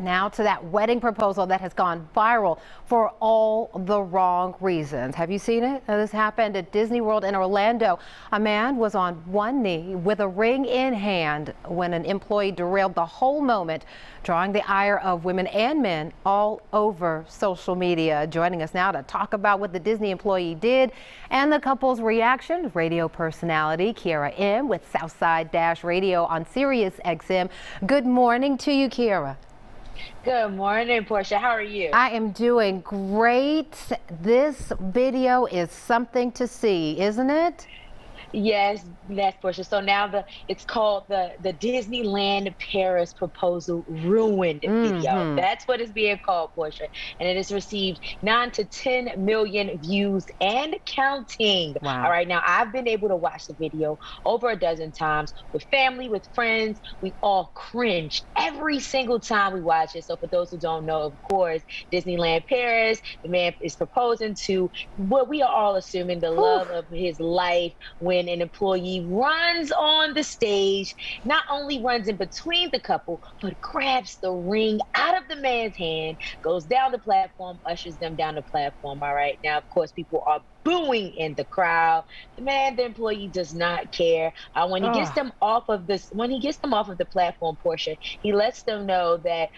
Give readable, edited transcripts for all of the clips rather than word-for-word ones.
now to that wedding proposal that has gone viral for all the wrong reasons. Have you seen it? This happened at Disneyworld in Orlando. A man was on one knee with a ring in hand when an employee derailed the whole moment, drawing the ire of women and men all over social media. Joining us now to talk about what the Disney employee did and the couple's reaction, radio personality Kierra M with Southside Radio on Sirius XM. Good morning to you, Kierra. Good morning, Portia. How are you? I am doing great. This video is something to see, isn't it? Yes, Portia. So now it's called the Disneyland Paris proposal ruined video. That's what it's being called, Portia. And it has received 9 to 10 million views and counting. Wow. All right, now I've been able to watch the video over a dozen times with family, with friends. We all cringe every single time we watch it. So for those who don't know, of course, Disneyland Paris, the man is proposing to what we are all assuming the love of his life when an employee runs on the stage, not only runs in between the couple, but grabs the ring out of the man's hand, goes down the platform, ushers them down the platform. All right. Now, of course, people are booing in the crowd. The employee does not care. When he gets them off of the platform, Portia, he lets them know that,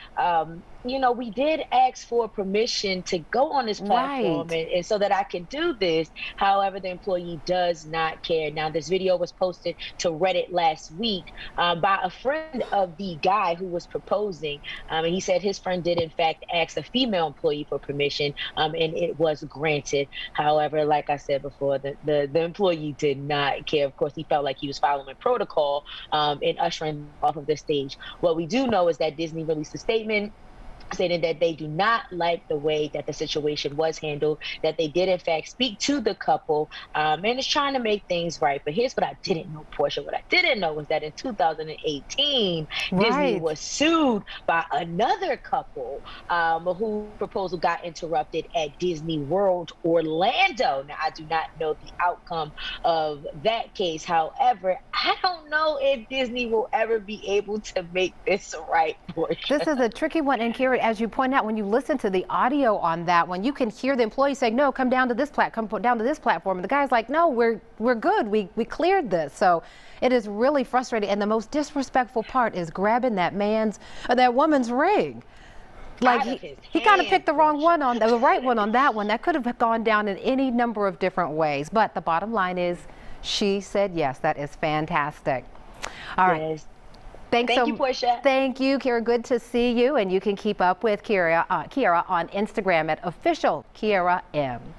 we did ask for permission to go on this platform and so that I can do this. However, the employee does not care. Now, this video was posted to Reddit last week by a friend of the guy who was proposing. And he said his friend did, in fact, ask a female employee for permission, and it was granted. However, like I said before, the employee did not care. Of course, he felt like he was following protocol in ushering off of the stage. What we do know is that Disney released a statement stating that they do not like the way that the situation was handled, that they did in fact speak to the couple and is trying to make things right. But here's what I didn't know, Portia. What I didn't know was that in 2018, Disney was sued by another couple whose proposal got interrupted at Disneyworld Orlando. Now, I do not know the outcome of that case. However, I don't know if Disney will ever be able to make this right, Portia. This is a tricky one. And Kierra, as you point out, when you listen to the audio on that one, you can hear the employee saying, no, come down to this platform. And the guy's like, no, we're good. We cleared this. So it is really frustrating. And the most disrespectful part is grabbing that woman's ring. Like he kind of picked the wrong one the right one on that one. That could have gone down in any number of different ways. But the bottom line is she said yes. That is fantastic. All right. Thank you, Portia. Thank you, Kierra. Good to see you. And you can keep up with Kierra on Instagram at official Kierra M.